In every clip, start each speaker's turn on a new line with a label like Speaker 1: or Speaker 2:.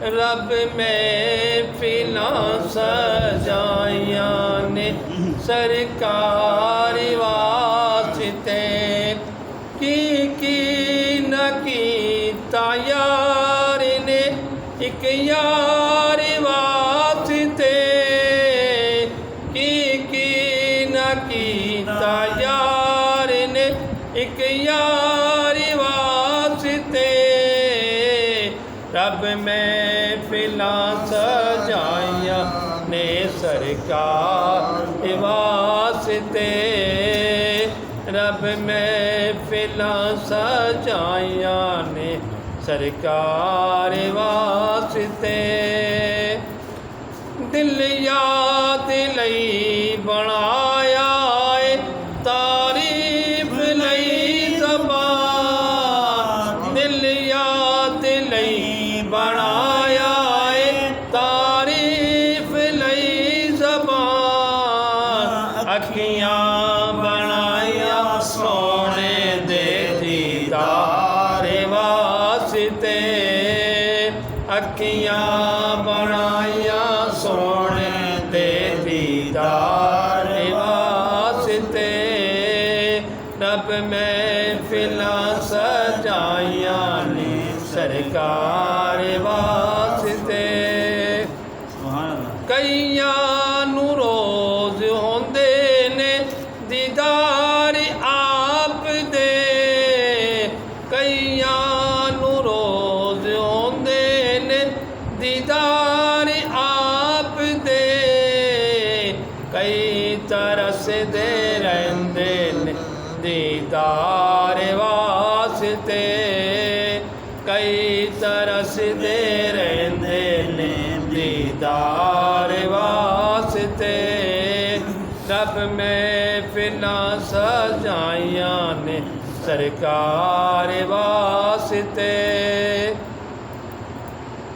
Speaker 1: रब महफिलां सजाइयां ने सरकार वास्ते की न कीता यार ने एक यार वास्ते की न कीता यार ने एक यार वास्ते रब महफिलां सजाइयां ने सरकार वास्ते रब महफिलां सजाइयां ने सरकार वास्ते दिल याद लई बनाया है तारीफ लई ज़बान दिल याद लई बनाया है तारीफ लई ज़बान अखियां बनाया सोने दे दीदार वास्ते अखियां बनाया सोने दे दीदार वास्ते रब महफिलां सजाइयां ने सरकार वास्ते कईयां नूं रोज़ होंदे ने दीदार आप दे कईयां नूं रोज़ होंदे ने दीदार आप दे कई तरसदे रहिंदे ने दीदार वास्ते कई तरसदे रहिंदे ने दीदार वास्ते रब महफिलां सजाइयां ने सरकार वास्ते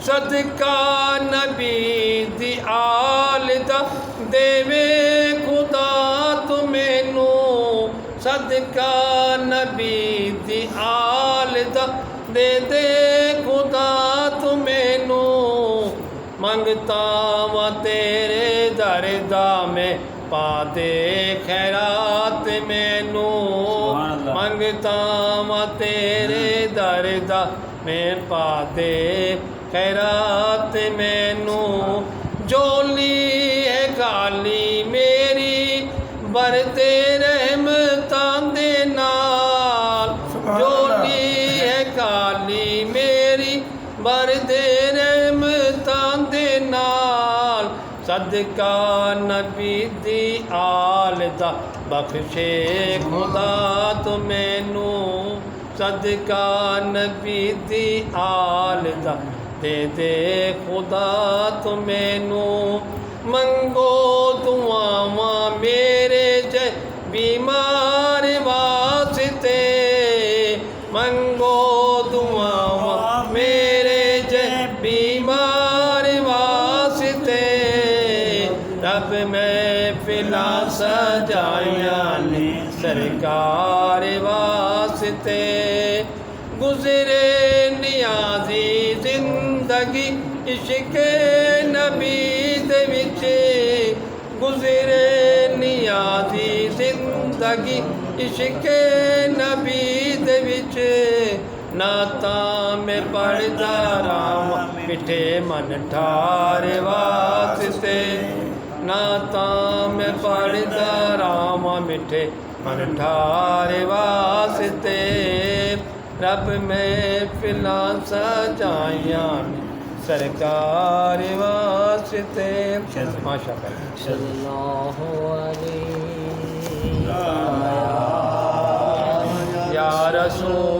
Speaker 1: सदका नबी दी आल दा देवे खुदा तू मैनू सदका नबी दी आल दा दे खुदा तू मैनू मंगता वा तेरे दर दा मैं पा दे खैरात मैनू मंगता वा तेरे दर दा मैं पा दे खैरात मैनू जोली है खाली मेरी बरते रहमतां दे नाल जोली है खाली मेरी बरते रहमतां दे नाल सदका नबी दी आल दा बख्शे खुदा तू मैनू सदका नबी दी आल दा दे खुदा तू मैनू मंगो दुआवां मेरे जय बीमार वास्ते मंगो दुआवां मेरे जय बीमार वास्ते रब महफिलां सजाइयां ने सरकार वास्ते गुज़रे नियाज़ी जिंदगी इश्क नबी दे विच गुज़रे नियाज़ी जिंदगी इश्क नबी दे विच नातां मैं पढ़दा रावां मिठे मन ठार वास्ते नातां मैं पढ़दा रावां मिठे मन ठार वास्ते रब महफिलां सजाइयां ने सरकार वास्ते माशाअल्लाह
Speaker 2: सल्लल्लाहु अलैहि
Speaker 1: या रसूल